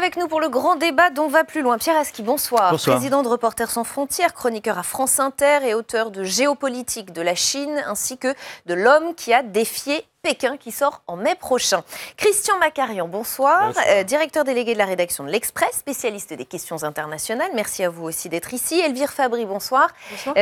avec nous pour le grand débat dont va plus loin. Pierre Aski, bonsoir. Bonsoir. Président de Reporters sans frontières, chroniqueur à France Inter et auteur de Géopolitique de la Chine, ainsi que de L'homme qui a défié Pékin, qui sort en mai prochain. Christian Macarian, bonsoir. Directeur délégué de la rédaction de l'Express, spécialiste des questions internationales. Merci à vous aussi d'être ici. Elvire Fabry, bonsoir.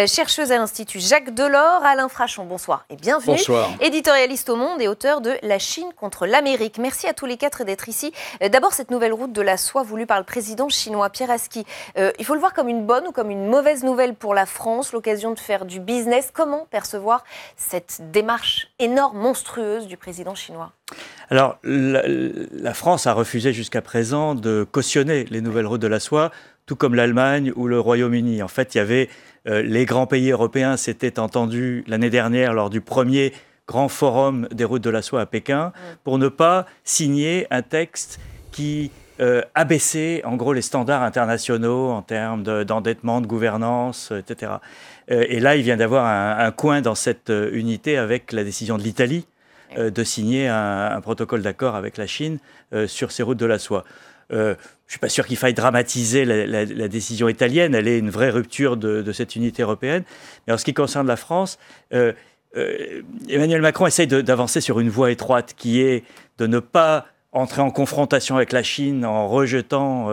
Chercheuse à l'Institut Jacques Delors. Alain Frachon, bonsoir et bienvenue. Bonsoir. Éditorialiste au Monde et auteur de La Chine contre l'Amérique. Merci à tous les quatre d'être ici. D'abord, cette nouvelle route de la soie voulue par le président chinois, Pierre Aski. Il faut le voir comme une bonne ou comme une mauvaise nouvelle pour la France, l'occasion de faire du business. Comment percevoir cette démarche énorme, monstrueuse du président chinois? Alors, la France a refusé jusqu'à présent de cautionner les nouvelles routes de la soie, tout comme l'Allemagne ou le Royaume-Uni. En fait, il y avait les grands pays européens s'étaient entendus l'année dernière lors du premier grand forum des routes de la soie à Pékin pour ne pas signer un texte qui abaissait en gros les standards internationaux en termes d'endettement, de gouvernance, etc. Et là, il vient d'avoir un coin dans cette unité avec la décision de l'Italie de signer un protocole d'accord avec la Chine sur ces routes de la soie. Je ne suis pas sûr qu'il faille dramatiser la décision italienne, elle est une vraie rupture de cette unité européenne. Mais en ce qui concerne la France, Emmanuel Macron essaye d'avancer sur une voie étroite qui est de ne pas entrer en confrontation avec la Chine en rejetant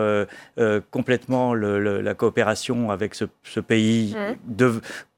complètement la coopération avec ce pays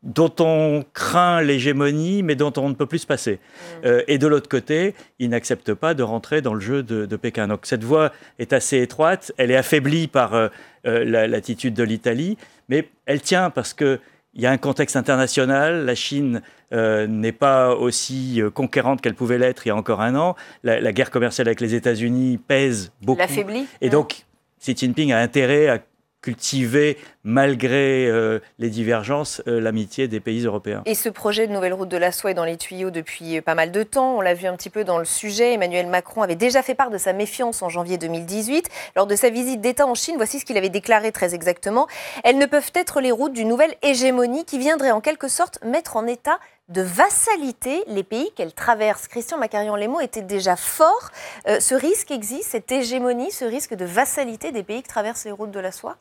dont on craint l'hégémonie, mais dont on ne peut plus se passer. Et de l'autre côté, il n'accepte pas de rentrer dans le jeu de Pékin. Donc cette voie est assez étroite, elle est affaiblie par l'attitude de l'Italie, mais elle tient parce qu'il y a un contexte international. La Chine n'est pas aussi conquérante qu'elle pouvait l'être il y a encore un an. La guerre commerciale avec les États-Unis pèse beaucoup. L'affaiblit. Et donc, Xi Jinping a intérêt à cultiver, malgré les divergences, l'amitié des pays européens. Et ce projet de nouvelle route de la soie est dans les tuyaux depuis pas mal de temps. On l'a vu un petit peu dans le sujet. Emmanuel Macron avait déjà fait part de sa méfiance en janvier 2018. Lors de sa visite d'État en Chine, voici ce qu'il avait déclaré très exactement. Elles ne peuvent être les routes d'une nouvelle hégémonie qui viendrait en quelque sorte mettre en état de vassalité les pays qu'elle traverse. Christian Macarian, les mots étaient déjà forts. Ce risque existe, cette hégémonie, ce risque de vassalité des pays qui traversent les routes de la soie?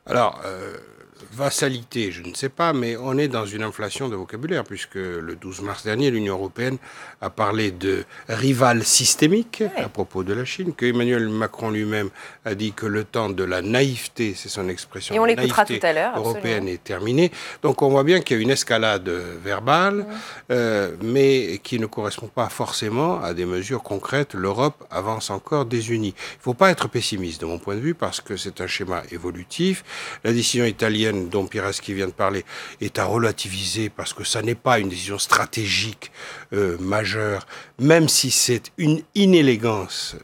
Alors, vassalité, je ne sais pas, mais on est dans une inflation de vocabulaire, puisque le 12 mars dernier, l'Union européenne a parlé de rival systémique à propos de la Chine, que Emmanuel Macron lui-même a dit que le temps de la naïveté, c'est son expression, et on l'écoutera naïveté tout à l'heure, européenne est terminée. Donc on voit bien qu'il y a une escalade verbale, mais qui ne correspond pas forcément à des mesures concrètes. L'Europe avance encore désunie. Il ne faut pas être pessimiste de mon point de vue, parce que c'est un schéma évolutif. La décision italienne dont Pierre Aski vient de parler est à relativiser, parce que ça n'est pas une décision stratégique majeure, même si c'est une inélégance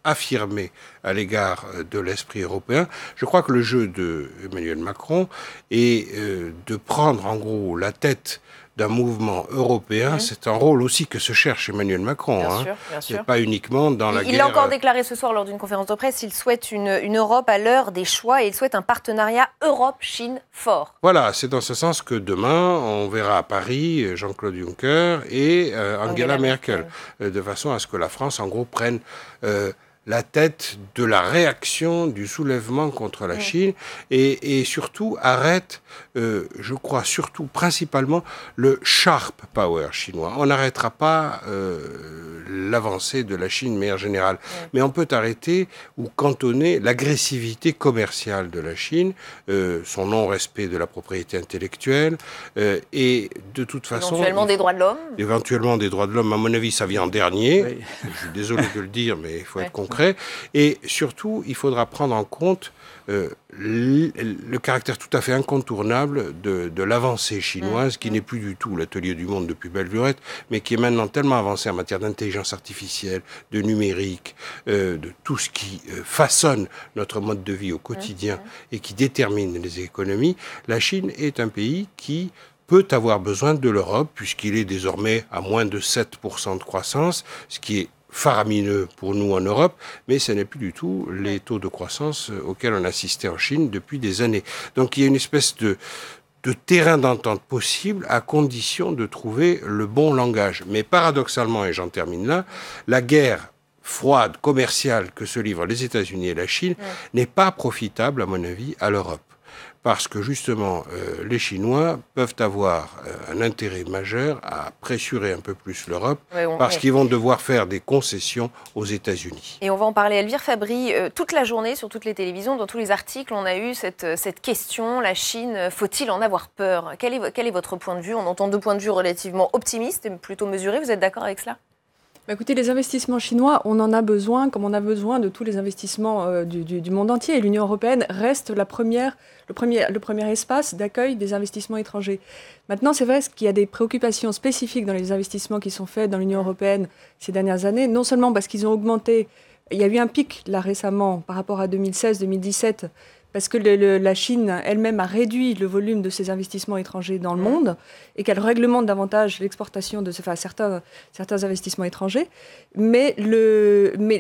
affirmée à l'égard de l'esprit européen. Je crois que le jeu de Emmanuel Macron est de prendre en gros la tête d'un mouvement européen. C'est un rôle aussi que se cherche Emmanuel Macron. Bien sûr. Et pas uniquement dans la guerre. Il l'a encore déclaré ce soir lors d'une conférence de presse. Il souhaite une Europe à l'heure des choix et il souhaite un partenariat Europe-Chine fort. Voilà, c'est dans ce sens que demain, on verra à Paris Jean-Claude Juncker et Angela Merkel, de façon à ce que la France, en gros, prenne la tête de la réaction du soulèvement contre la Chine et surtout arrête, je crois surtout principalement, le sharp power chinois. On n'arrêtera pas l'avancée de la Chine de manière générale, mais on peut arrêter ou cantonner l'agressivité commerciale de la Chine, son non-respect de la propriété intellectuelle et de toute façon... Éventuellement des droits de l'homme. Éventuellement des droits de l'homme, à mon avis, ça vient en dernier. Oui. Je suis désolé de le dire, mais il faut être concret. Et surtout, il faudra prendre en compte le caractère tout à fait incontournable de l'avancée chinoise, qui n'est plus du tout l'atelier du monde depuis belle lurette, mais qui est maintenant tellement avancée en matière d'intelligence artificielle, de numérique, de tout ce qui façonne notre mode de vie au quotidien et qui détermine les économies. La Chine est un pays qui peut avoir besoin de l'Europe, puisqu'il est désormais à moins de 7% de croissance, ce qui est faramineux pour nous en Europe, mais ce n'est plus du tout les taux de croissance auxquels on assistait en Chine depuis des années. Donc il y a une espèce de terrain d'entente possible à condition de trouver le bon langage. Mais paradoxalement, et j'en termine là, la guerre froide, commerciale que se livrent les États-Unis et la Chine n'est pas profitable, à mon avis, à l'Europe. Parce que justement, les Chinois peuvent avoir un intérêt majeur à pressurer un peu plus l'Europe, parce qu'ils vont devoir faire des concessions aux États-Unis. Et on va en parler. Elvire Fabry, toute la journée, sur toutes les télévisions, dans tous les articles, on a eu cette question, la Chine, faut-il en avoir peur ? Quel est votre point de vue ? On entend deux points de vue relativement optimistes et plutôt mesurés. Vous êtes d'accord avec cela ? Écoutez, les investissements chinois, on en a besoin, comme on a besoin de tous les investissements du monde entier. Et l'Union européenne reste le premier espace d'accueil des investissements étrangers. Maintenant, c'est vrai qu'il y a des préoccupations spécifiques dans les investissements qui sont faits dans l'Union européenne ces dernières années, non seulement parce qu'ils ont augmenté, il y a eu un pic là récemment par rapport à 2016-2017, parce que la Chine elle-même a réduit le volume de ses investissements étrangers dans le monde et qu'elle réglemente davantage l'exportation de certains investissements étrangers. Mais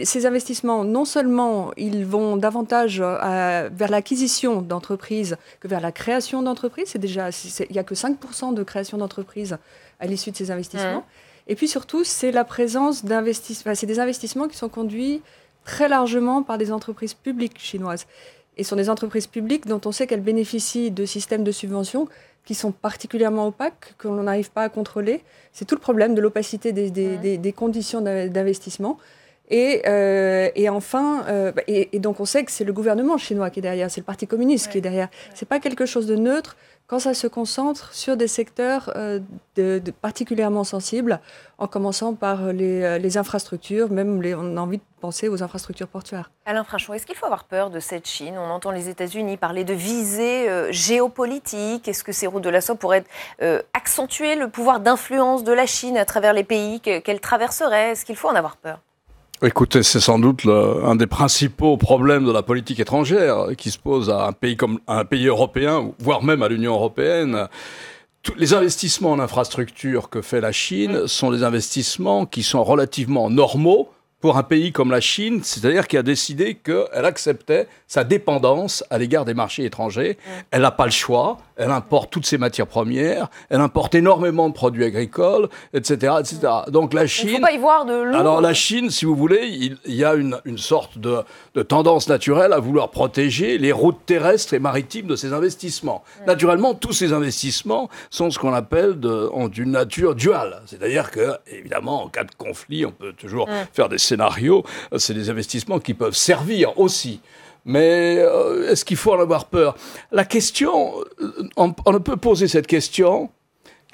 ces investissements, non seulement ils vont davantage vers l'acquisition d'entreprises que vers la création d'entreprises, il n'y a que 5% de création d'entreprises à l'issue de ces investissements. Et puis surtout, c'est la présence c'est des investissements qui sont conduits très largement par des entreprises publiques chinoises. Et ce sont des entreprises publiques dont on sait qu'elles bénéficient de systèmes de subventions qui sont particulièrement opaques, que l'on n'arrive pas à contrôler. C'est tout le problème de l'opacité des conditions d'investissement. Et enfin, donc on sait que c'est le gouvernement chinois qui est derrière, c'est le Parti communiste qui est derrière. C'est pas quelque chose de neutre quand ça se concentre sur des secteurs particulièrement sensibles, en commençant par les infrastructures, on a envie de penser aux infrastructures portuaires. Alain Frachon, est-ce qu'il faut avoir peur de cette Chine ? On entend les États-Unis parler de visées géopolitiques. Est-ce que ces routes de la soie pourraient accentuer le pouvoir d'influence de la Chine à travers les pays qu'elle traverserait ? Est-ce qu'il faut en avoir peur ? Écoutez, c'est sans doute un des principaux problèmes de la politique étrangère qui se pose à un pays comme un pays européen, voire même à l'Union européenne. Les investissements en infrastructure que fait la Chine sont des investissements qui sont relativement normaux pour un pays comme la Chine, c'est-à-dire qui a décidé qu'elle acceptait sa dépendance à l'égard des marchés étrangers. Elle n'a pas le choix, elle importe toutes ses matières premières, elle importe énormément de produits agricoles, etc. etc. Donc la Chine... Il ne faut pas y voir de l'eau. Alors la Chine, si vous voulez, il y a une sorte de tendance naturelle à vouloir protéger les routes terrestres et maritimes de ces investissements. Naturellement, tous ces investissements sont ce qu'on appelle ont une nature duale. C'est-à-dire que, évidemment, en cas de conflit, on peut toujours faire des scénarios. C'est des investissements qui peuvent servir aussi. Mais est-ce qu'il faut en avoir peur ? La question, on ne peut poser cette question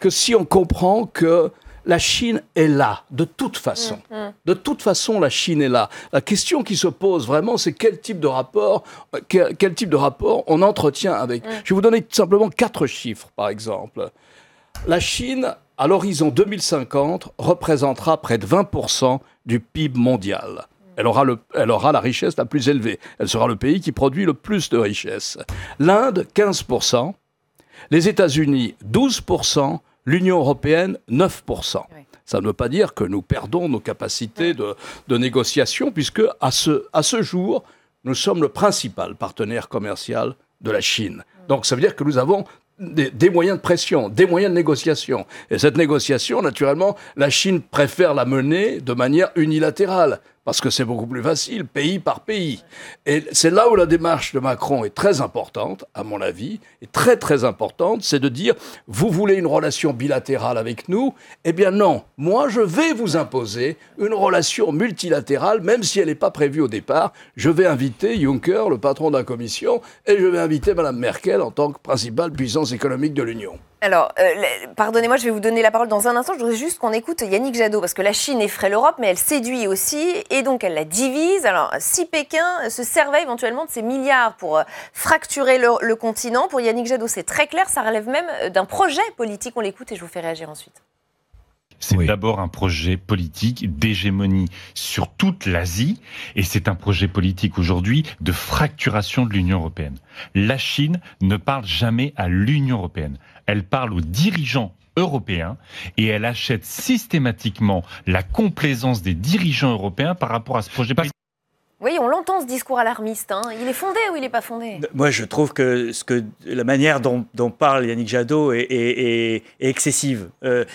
que si on comprend que la Chine est là, de toute façon. De toute façon, la Chine est là. La question qui se pose vraiment, c'est quel type de rapport on entretient avec. Je vais vous donner simplement 4 chiffres, par exemple. La Chine, à l'horizon 2050, représentera près de 20% du PIB mondial. Elle aura la richesse la plus élevée. Elle sera le pays qui produit le plus de richesse. L'Inde, 15%. Les États-Unis, 12%. L'Union européenne, 9%. Ça ne veut pas dire que nous perdons nos capacités de négociation, puisque à ce jour, nous sommes le principal partenaire commercial de la Chine. Donc ça veut dire que nous avons des moyens de pression, des moyens de négociation. Et cette négociation, naturellement, la Chine préfère la mener de manière unilatérale, parce que c'est beaucoup plus facile, pays par pays. Et c'est là où la démarche de Macron est très importante, à mon avis, et très très importante, c'est de dire, vous voulez une relation bilatérale avec nous ? Eh bien non, moi je vais vous imposer une relation multilatérale, même si elle n'est pas prévue au départ. Je vais inviter Juncker, le patron de la Commission, et je vais inviter Mme Merkel en tant que principale puissance économique de l'Union. Alors, pardonnez-moi, je vais vous donner la parole dans un instant. Je voudrais juste qu'on écoute Yannick Jadot, parce que la Chine effraie l'Europe, mais elle séduit aussi, et donc elle la divise. Alors, si Pékin se servait éventuellement de ces milliards pour fracturer le continent, pour Yannick Jadot, c'est très clair, ça relève même d'un projet politique. On l'écoute et je vous fais réagir ensuite. C'est d'abord un projet politique d'hégémonie sur toute l'Asie et c'est un projet politique aujourd'hui de fracturation de l'Union européenne. La Chine ne parle jamais à l'Union européenne. Elle parle aux dirigeants européens et elle achète systématiquement la complaisance des dirigeants européens par rapport à ce projet politique. Oui, on l'entend ce discours alarmiste. Il est fondé ou il n'est pas fondé? Moi, je trouve que la manière dont parle Yannick Jadot est excessive.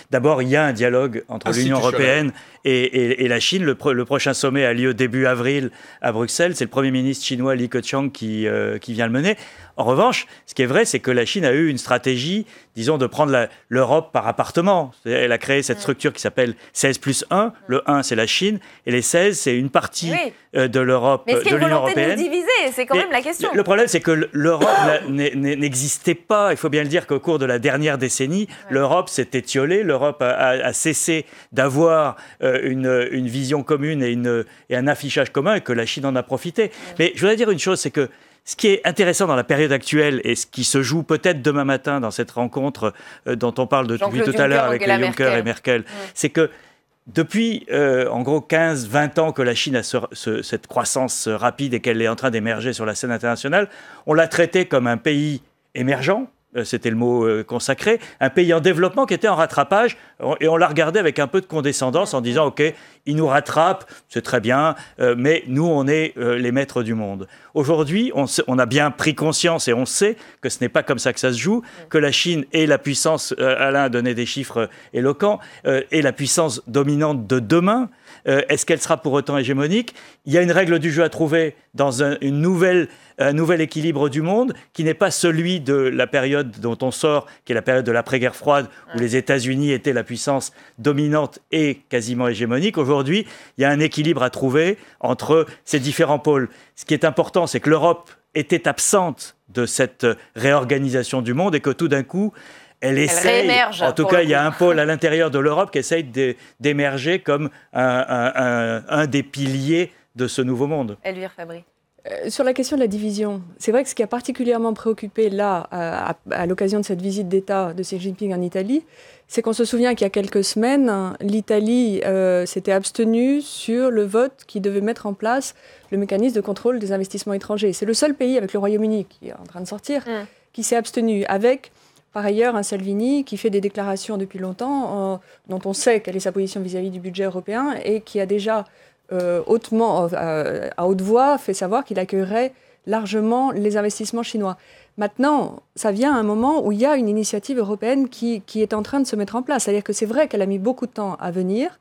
D'abord, il y a un dialogue entre l'Union européenne et la Chine. Le prochain sommet a lieu début avril à Bruxelles. C'est le Premier ministre chinois Li Keqiang qui vient le mener. En revanche, ce qui est vrai, c'est que la Chine a eu une stratégie, disons, de prendre l'Europe par appartement. Elle a créé cette structure qui s'appelle 16+1. Le 1, c'est la Chine, et les 16, c'est une partie de l'Europe, de l'Union européenne. Mais est-ce qu'il y a une volonté de nous diviser? C'est quand même la question. Le problème, c'est que l'Europe n'existait pas. Il faut bien le dire qu'au cours de la dernière décennie, l'Europe s'est étiolée. L'Europe a cessé d'avoir une vision commune et un affichage commun, et que la Chine en a profité. Mais je voudrais dire une chose, c'est que ce qui est intéressant dans la période actuelle et ce qui se joue peut-être demain matin dans cette rencontre dont on parle depuis tout à l'heure avec les Juncker et Merkel, c'est que depuis en gros 15-20 ans que la Chine a cette croissance rapide et qu'elle est en train d'émerger sur la scène internationale, on l'a traitée comme un pays émergent. C'était le mot consacré, un pays en développement qui était en rattrapage, et on l'a regardé avec un peu de condescendance en disant « Ok, il nous rattrape, c'est très bien, mais nous, on est les maîtres du monde ». Aujourd'hui, on a bien pris conscience et on sait que ce n'est pas comme ça que ça se joue, que la Chine est la puissance, Alain a donné des chiffres éloquents, est la puissance dominante de demain. Est-ce qu'elle sera pour autant hégémonique? Il y a une règle du jeu à trouver dans un nouvel équilibre du monde qui n'est pas celui de la période dont on sort, qui est la période de l'après-guerre froide, où les États-Unis étaient la puissance dominante et quasiment hégémonique. Aujourd'hui, il y a un équilibre à trouver entre ces différents pôles. Ce qui est important, c'est que l'Europe était absente de cette réorganisation du monde et que tout d'un coup, elle essaye, en tout cas, il y a un pôle à l'intérieur de l'Europe qui essaye d'émerger comme un des piliers de ce nouveau monde. Elvire Fabry. Sur la question de la division, c'est vrai que ce qui a particulièrement préoccupé là, à l'occasion de cette visite d'État de Xi Jinping en Italie, c'est qu'on se souvient qu'il y a quelques semaines, l'Italie s'était abstenue sur le vote qui devait mettre en place le mécanisme de contrôle des investissements étrangers. C'est le seul pays, avec le Royaume-Uni qui est en train de sortir, qui s'est abstenu, avec par ailleurs un Salvini qui fait des déclarations depuis longtemps, dont on sait quelle est sa position vis-à-vis du budget européen, et qui a déjà hautement, à haute voix, fait savoir qu'il accueillerait largement les investissements chinois. Maintenant, ça vient à un moment où il y a une initiative européenne qui est en train de se mettre en place. C'est-à-dire que c'est vrai qu'elle a mis beaucoup de temps à venir.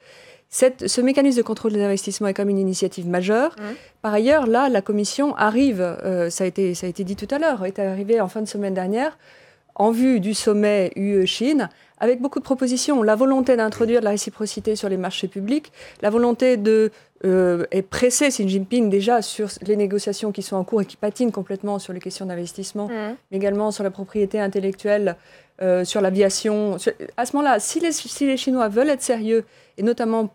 Ce mécanisme de contrôle des investissements est comme une initiative majeure. Par ailleurs, là, la Commission arrive, ça a été dit tout à l'heure, est arrivée en fin de semaine dernière, en vue du sommet UE-Chine, avec beaucoup de propositions. La volonté d'introduire de la réciprocité sur les marchés publics, la volonté de presser Xi Jinping déjà sur les négociations qui sont en cours et qui patinent complètement sur les questions d'investissement, mais également sur la propriété intellectuelle, sur l'aviation. À ce moment-là, si les Chinois veulent être sérieux, et notamment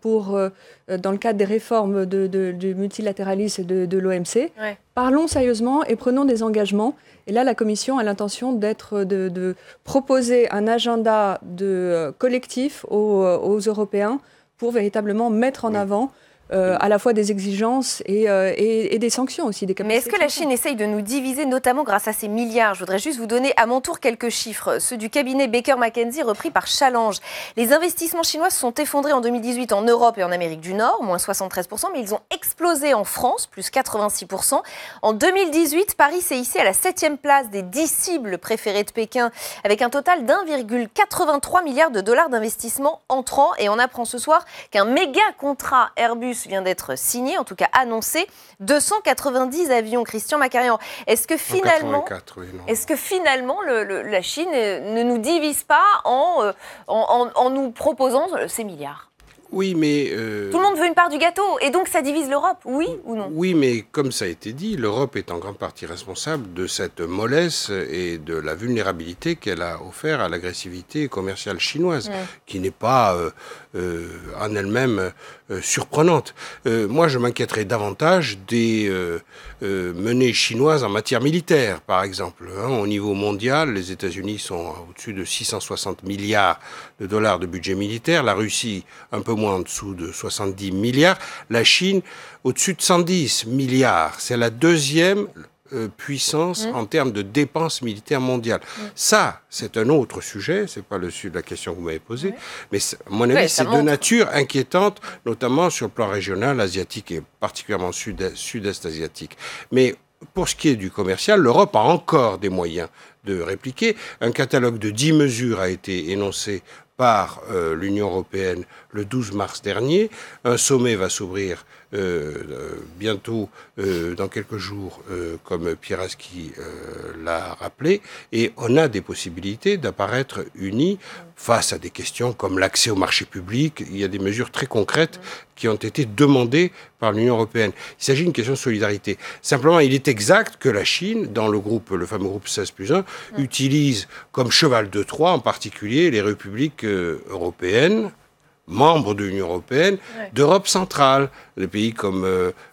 dans le cadre des réformes du multilatéralisme et de l'OMC, parlons sérieusement et prenons des engagements. Et là, la Commission a l'intention de proposer un agenda collectif aux Européens pour véritablement mettre en avant à la fois des exigences et des sanctions aussi. Mais est-ce que la Chine essaye de nous diviser, notamment grâce à ces milliards? Je voudrais juste vous donner à mon tour quelques chiffres. Ceux du cabinet Baker McKenzie repris par Challenge. Les investissements chinois se sont effondrés en 2018 en Europe et en Amérique du Nord, moins 73%, mais ils ont explosé en France, plus 86%. En 2018, Paris s'est hissé à la 7e place des 10 cibles préférées de Pékin, avec un total d'1,83 milliard de dollars d'investissement entrants. Et on apprend ce soir qu'un méga contrat Airbus vient d'être signé, en tout cas annoncé, 290 avions. Christian Macarian, est-ce que finalement, la Chine ne nous divise pas en nous proposant ces milliards? Oui, mais... Tout le monde veut une part du gâteau, et donc ça divise l'Europe, oui ou non? Oui, mais comme ça a été dit, l'Europe est en grande partie responsable de cette mollesse et de la vulnérabilité qu'elle a offert à l'agressivité commerciale chinoise, qui n'est pas en elle-même surprenante. Moi, je m'inquiéterais davantage des menées chinoises en matière militaire, par exemple. Au niveau mondial, les États-Unis sont au-dessus de 660 milliards de dollars de budget militaire, la Russie un peu moins en dessous de 70 milliards, la Chine au-dessus de 110 milliards. C'est la deuxième puissance en termes de dépenses militaires mondiales. Ça, c'est un autre sujet, c'est pas le sujet de la question que vous m'avez posée, mais à mon avis, c'est de nature inquiétante, notamment sur le plan régional, asiatique et particulièrement sud-est asiatique. Mais pour ce qui est du commercial, l'Europe a encore des moyens de répliquer. Un catalogue de 10 mesures a été énoncé par l'Union européenne le 12 mars dernier. Un sommet va s'ouvrir bientôt, dans quelques jours, comme Pierre Aski l'a rappelé, et on a des possibilités d'apparaître unis face à des questions comme l'accès au marché public. Il y a des mesures très concrètes qui ont été demandées par l'Union européenne. Il s'agit d'une question de solidarité. Simplement, il est exact que la Chine, dans le fameux groupe 16+1, utilise comme cheval de Troie, en particulier, les républiques européennes, membres de l'Union européenne, d'Europe centrale. Des pays comme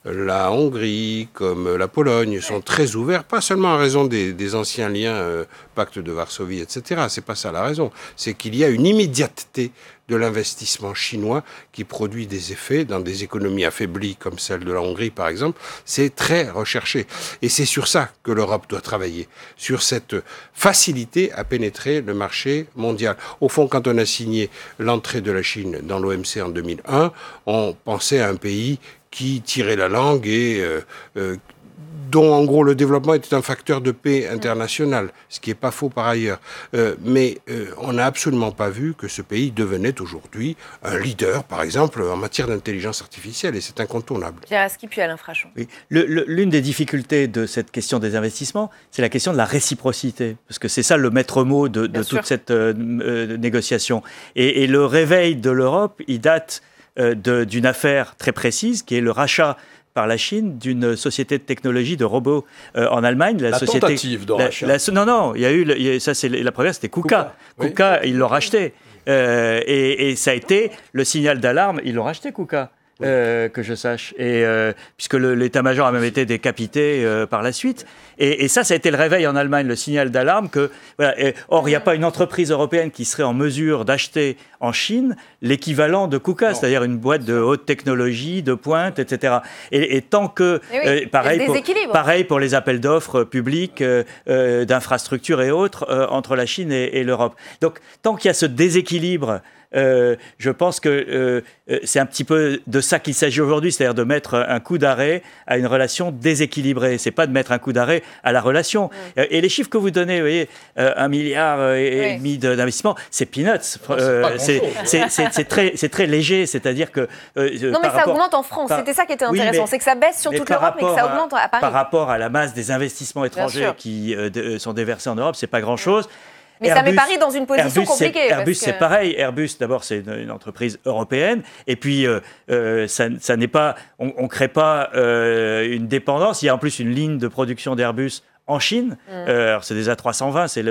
la Hongrie, comme la Pologne sont très ouverts, pas seulement en raison des anciens liens, pacte de Varsovie, etc. C'est pas ça la raison. C'est qu'il y a une immédiateté de l'investissement chinois qui produit des effets dans des économies affaiblies comme celle de la Hongrie, par exemple. C'est très recherché. Et c'est sur ça que l'Europe doit travailler, sur cette facilité à pénétrer le marché mondial. Au fond, quand on a signé l'entrée de la Chine dans l'OMC en 2001, on pensait à un pays qui tirait la langue et dont, en gros, le développement était un facteur de paix international, ce qui n'est pas faux par ailleurs. Mais on n'a absolument pas vu que ce pays devenait aujourd'hui un leader, par exemple, en matière d'intelligence artificielle, et c'est incontournable. Pierre Aski, puis Alain Frachon. Oui. L'une des difficultés de cette question des investissements, c'est la question de la réciprocité, parce que c'est ça le maître mot de toute cette négociation. Et le réveil de l'Europe, il date d'une affaire très précise, qui est le rachat par la Chine d'une société de technologie de robots en Allemagne. La société, tentative de rachat. Non, il y a eu ça, c'est la première, c'était KUKA. KUKA, ils l'ont racheté. Et ça a été le signal d'alarme. Ils l'ont racheté, KUKA. Que je sache, et puisque l'état-major a même été décapité par la suite, et ça a été le réveil en Allemagne, le signal d'alarme que voilà. Or, il n'y a pas une entreprise européenne qui serait en mesure d'acheter en Chine l'équivalent de KUKA, c'est-à-dire une boîte de haute technologie, de pointe, etc. Et tant que pareil pour les appels d'offres publics, d'infrastructures et autres entre la Chine et l'Europe. Donc, tant qu'il y a ce déséquilibre. Je pense que c'est un petit peu de ça qu'il s'agit aujourd'hui, c'est-à-dire de mettre un coup d'arrêt à une relation déséquilibrée. C'est pas de mettre un coup d'arrêt à la relation. Et les chiffres que vous donnez, vous voyez, 1,5 milliard d'investissement, c'est peanuts. C'est très léger, c'est-à-dire que non, mais ça augmente en France. C'était ça qui était intéressant, c'est que ça baisse sur toute l'Europe, mais que ça augmente à Paris. Par rapport à la masse des investissements étrangers qui sont déversés en Europe, c'est pas grand-chose. Mais Airbus, ça met Paris dans une position compliquée. Airbus, c'est pareil. Airbus, d'abord, c'est une entreprise européenne. Et puis, ça n'est pas, on ne crée pas une dépendance. Il y a en plus une ligne de production d'Airbus en Chine. Alors, c'est des A320, c'est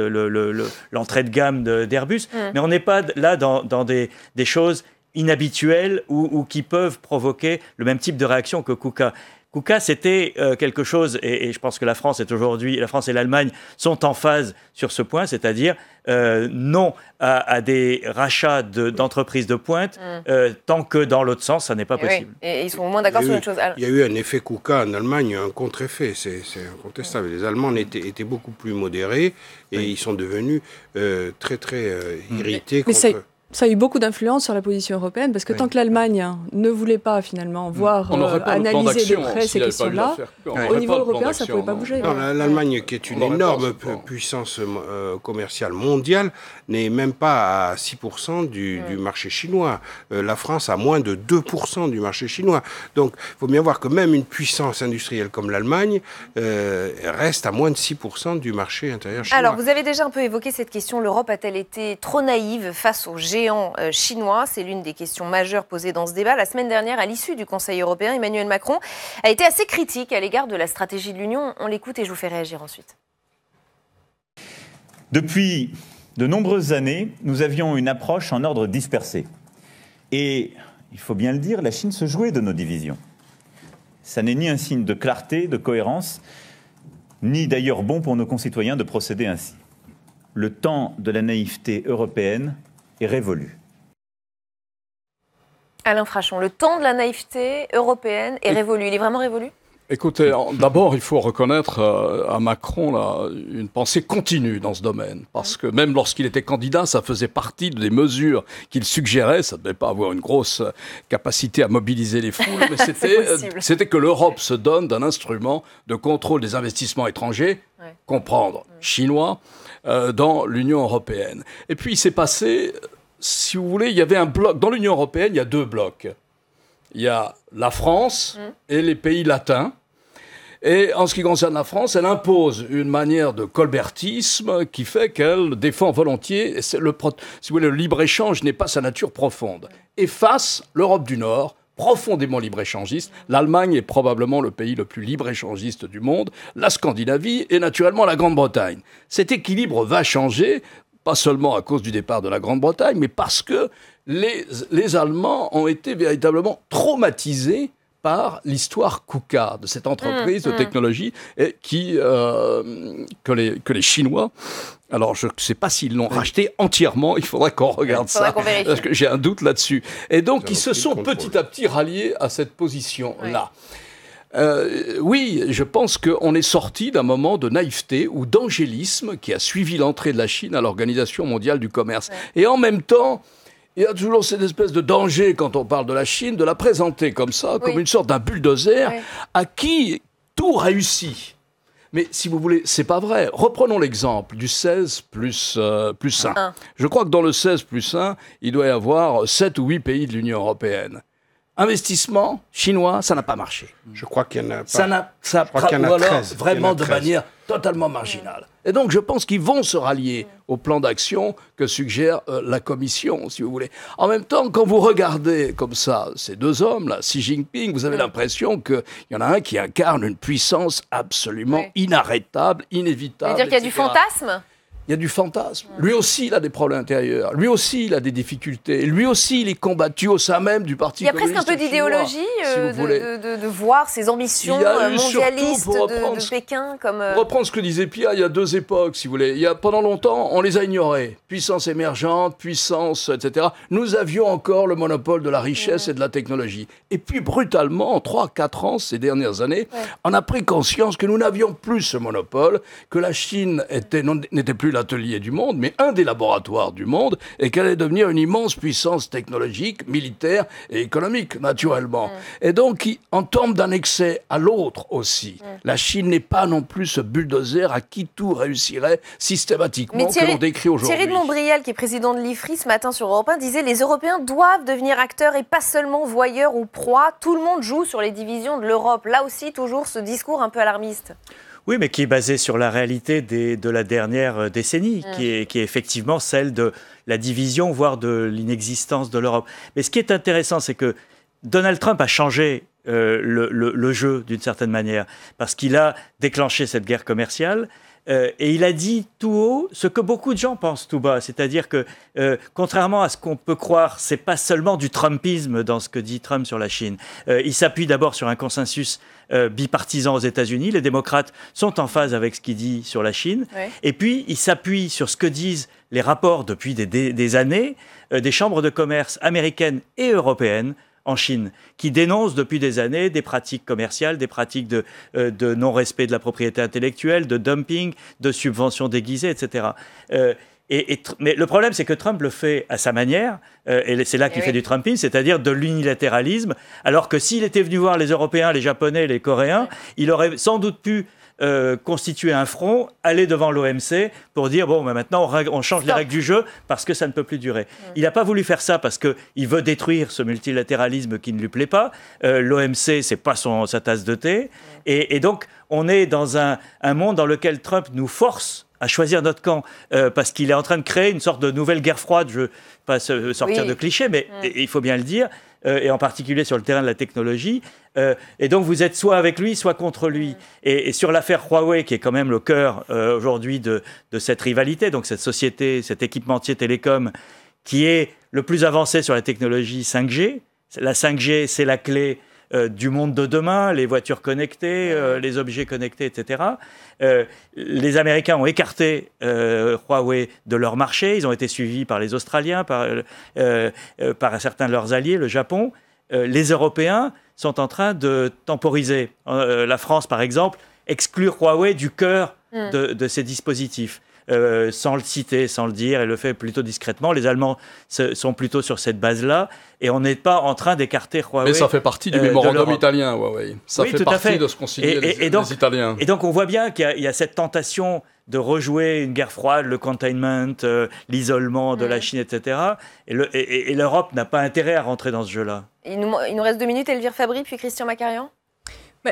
l'entrée de gamme d'Airbus. Mais on n'est pas là dans des choses inhabituelles ou qui peuvent provoquer le même type de réaction que KUKA. KUKA, c'était quelque chose, et je pense que la France et l'Allemagne sont en phase sur ce point, c'est-à-dire non à des rachats d'entreprises de pointe, tant que dans l'autre sens, ça n'est pas possible. Et ils sont au moins d'accord sur une chose. Il y a eu un effet KUKA en Allemagne, un contre-effet, c'est incontestable. Les Allemands étaient beaucoup plus modérés et ils sont devenus très, très irrités contre... Ça a eu beaucoup d'influence sur la position européenne, parce que tant que l'Allemagne ne voulait pas finalement voir analyser de près ces questions-là, au niveau européen, ça ne pouvait pas bouger. L'Allemagne, qui est une énorme puissance commerciale mondiale, n'est même pas à 6% du marché chinois. La France a moins de 2% du marché chinois. Donc, il faut bien voir que même une puissance industrielle comme l'Allemagne reste à moins de 6% du marché intérieur chinois. Alors, vous avez déjà un peu évoqué cette question. L'Europe a-t-elle été trop naïve face aux géants chinois? C'est l'une des questions majeures posées dans ce débat. La semaine dernière, à l'issue du Conseil européen, Emmanuel Macron a été assez critique à l'égard de la stratégie de l'Union. On l'écoute et je vous fais réagir ensuite. Depuis de nombreuses années, nous avions une approche en ordre dispersé. Et, il faut bien le dire, la Chine se jouait de nos divisions. Ça n'est ni un signe de clarté, de cohérence, ni d'ailleurs bon pour nos concitoyens de procéder ainsi. Le temps de la naïveté européenne est révolu. Alain Frachon, le temps de la naïveté européenne est révolu. Il est vraiment révolu ? Écoutez, d'abord, il faut reconnaître à Macron là, une pensée continue dans ce domaine. Parce que même lorsqu'il était candidat, ça faisait partie des mesures qu'il suggérait. Ça ne devait pas avoir une grosse capacité à mobiliser les foules, mais c'était que l'Europe se donne d'un instrument de contrôle des investissements étrangers, comprendre chinois, dans l'Union européenne. Et puis il s'est passé, si vous voulez, il y avait un bloc. Dans l'Union européenne, il y a deux blocs. Il y a la France et les pays latins. Et en ce qui concerne la France, elle impose une manière de colbertisme qui fait qu'elle défend volontiers. Si vous voulez, le libre-échange n'est pas sa nature profonde. Et face, l'Europe du Nord, profondément libre-échangiste. L'Allemagne est probablement le pays le plus libre-échangiste du monde. La Scandinavie et naturellement la Grande-Bretagne. Cet équilibre va changer, pas seulement à cause du départ de la Grande-Bretagne, mais parce que les Allemands ont été véritablement traumatisés par l'histoire KUKA, de cette entreprise de technologie que les Chinois, alors je ne sais pas s'ils l'ont racheté entièrement, il faudrait qu'on regarde ça, parce que j'ai un doute là-dessus. Et donc ils se sont petit à petit ralliés à cette position-là. Oui, je pense qu'on est sorti d'un moment de naïveté ou d'angélisme qui a suivi l'entrée de la Chine à l'Organisation mondiale du commerce. Et en même temps, il y a toujours cette espèce de danger, quand on parle de la Chine, de la présenter comme ça, comme une sorte d'un bulldozer à qui tout réussit. Mais si vous voulez, c'est pas vrai. Reprenons l'exemple du 16 plus 1. Je crois que dans le 16 plus 1, il doit y avoir 7 ou 8 pays de l'Union européenne. Investissement chinois, ça n'a pas marché. Je crois qu'il y en a pas. Ça ou alors 13, vraiment de manière totalement marginale. Et donc, je pense qu'ils vont se rallier au plan d'action que suggère la Commission, si vous voulez. En même temps, quand vous regardez comme ça ces deux hommes, là, Xi Jinping, vous avez l'impression qu'il y en a un qui incarne une puissance absolument inarrêtable, inévitable. Ça veut dire qu'il y a du fantasme ? Il y a du fantasme. Lui aussi, il a des problèmes intérieurs. Lui aussi, il a des difficultés. Lui aussi, il est combattu au sein même du Parti communiste. Il y a presque un peu d'idéologie de voir ces ambitions mondialistes de Pékin comme... Pour reprendre ce que disait Pia, il y a deux époques, si vous voulez. Pendant longtemps, on les a ignorés. Puissance émergente, puissance, etc. Nous avions encore le monopole de la richesse et de la technologie. Et puis, brutalement, en 3-4 ans, ces dernières années, on a pris conscience que nous n'avions plus ce monopole, que la Chine n'était plus l'atelier du monde, mais un des laboratoires du monde, et qu'elle allait devenir une immense puissance technologique, militaire et économique, naturellement. Et donc, on tombe d'un excès à l'autre aussi. La Chine n'est pas non plus ce bulldozer à qui tout réussirait systématiquement, que l'on décrit aujourd'hui. Thierry de Montbrial, qui est président de l'IFRI ce matin sur Europe 1, disait « Les Européens doivent devenir acteurs et pas seulement voyeurs ou proies. Tout le monde joue sur les divisions de l'Europe. » Là aussi, toujours ce discours un peu alarmiste. Oui, mais qui est basé sur la réalité de la dernière décennie, qui est effectivement celle de la division, voire de l'inexistence de l'Europe. Mais ce qui est intéressant, c'est que Donald Trump a changé le jeu d'une certaine manière, parce qu'il a déclenché cette guerre commerciale. Et il a dit tout haut ce que beaucoup de gens pensent tout bas, c'est-à-dire que contrairement à ce qu'on peut croire, c'est pas seulement du Trumpisme dans ce que dit Trump sur la Chine. Il s'appuie d'abord sur un consensus bipartisan aux États-Unis. Les démocrates sont en phase avec ce qu'il dit sur la Chine. Et puis il s'appuie sur ce que disent les rapports depuis des années des chambres de commerce américaines et européennes en Chine, qui dénoncent depuis des années des pratiques commerciales, des pratiques de non-respect de la propriété intellectuelle, de dumping, de subventions déguisées, etc. Mais le problème, c'est que Trump le fait à sa manière, et c'est là qu'il fait du Trumpisme, c'est-à-dire de l'unilatéralisme, alors que s'il était venu voir les Européens, les Japonais, les Coréens, il aurait sans doute pu constituer un front, aller devant l'OMC pour dire bon, maintenant on change les règles du jeu parce que ça ne peut plus durer. Il n'a pas voulu faire ça parce qu'il veut détruire ce multilatéralisme qui ne lui plaît pas. L'OMC, c'est pas sa tasse de thé. Et donc, on est dans un monde dans lequel Trump nous force à choisir notre camp parce qu'il est en train de créer une sorte de nouvelle guerre froide. Je ne veux pas sortir de clichés, mais il faut bien le dire. Et en particulier sur le terrain de la technologie. Et donc, vous êtes soit avec lui, soit contre lui. Et sur l'affaire Huawei, qui est quand même le cœur aujourd'hui de cette rivalité, donc cette société, cet équipementier télécom, qui est le plus avancé sur la technologie 5G. La 5G, c'est la clé du monde de demain, les voitures connectées, les objets connectés, etc. Les Américains ont écarté Huawei de leur marché. Ils ont été suivis par les Australiens, par certains de leurs alliés, le Japon. Les Européens sont en train de temporiser. La France, par exemple, exclure Huawei du cœur de ces dispositifs. Sans le citer, sans le dire, et le fait plutôt discrètement. Les Allemands sont plutôt sur cette base-là, et on n'est pas en train d'écarter Huawei. Mais ça fait partie du mémorandum italien, Huawei. Ça oui, fait partie de ce qu'ont signé les Italiens. Et donc on voit bien qu'il y a cette tentation de rejouer une guerre froide, le containment, l'isolement de la Chine, etc. Et l'Europe n'a pas intérêt à rentrer dans ce jeu-là. Il nous reste 2 minutes, Elvire Fabry, puis Christian Macarian.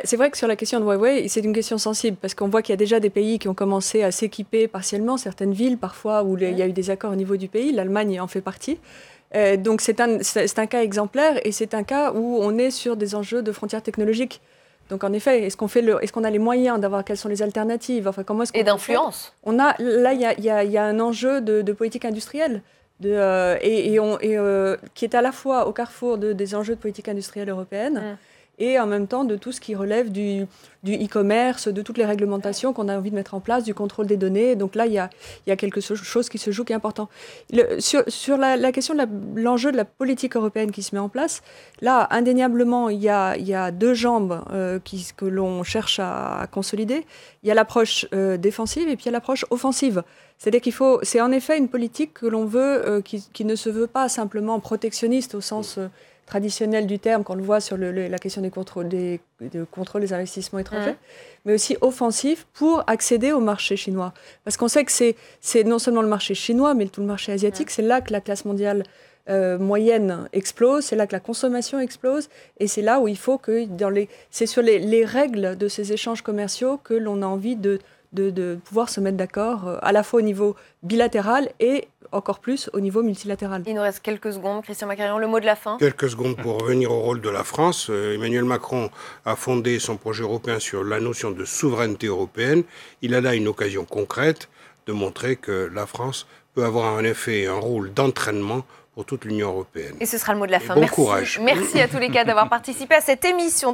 C'est vrai que sur la question de Huawei, c'est une question sensible, parce qu'on voit qu'il y a déjà des pays qui ont commencé à s'équiper partiellement, certaines villes parfois, où il y a eu des accords au niveau du pays, l'Allemagne en fait partie. Donc c'est un cas exemplaire, et c'est un cas où on est sur des enjeux de frontières technologiques. Donc en effet, est-ce qu'on a les moyens d'avoir, quelles sont les alternatives, enfin, comment est-ce qu'on et d'influence. Là, il y a un enjeu de politique industrielle. Qui est à la fois au carrefour des enjeux de politique industrielle européenne et en même temps de tout ce qui relève du e-commerce, de toutes les réglementations qu'on a envie de mettre en place, du contrôle des données. Donc là, il y a quelque chose qui se joue qui est important. Sur la question de l'enjeu de la politique européenne qui se met en place, là, indéniablement, il y a 2 jambes que l'on cherche à consolider. Il y a l'approche défensive et puis il y a l'approche offensive. C'est-à-dire c'est en effet une politique que l'on veut, qui ne se veut pas simplement protectionniste au sens traditionnel du terme, qu'on le voit sur la question de contrôle des investissements étrangers, mais aussi offensif pour accéder au marché chinois. Parce qu'on sait que c'est non seulement le marché chinois, mais tout le marché asiatique, c'est là que la classe mondiale moyenne explose, c'est là que la consommation explose, et c'est là où il faut que, c'est sur les règles de ces échanges commerciaux que l'on a envie de pouvoir se mettre d'accord, à la fois au niveau bilatéral et encore plus au niveau multilatéral. Il nous reste quelques secondes. Christian Macarian, le mot de la fin. Quelques secondes pour revenir au rôle de la France. Emmanuel Macron a fondé son projet européen sur la notion de souveraineté européenne. Il a là une occasion concrète de montrer que la France peut avoir en effet un rôle d'entraînement pour toute l'Union européenne. Et ce sera le mot de la fin. Bon courage. Merci à tous les 4 d'avoir participé à cette émission.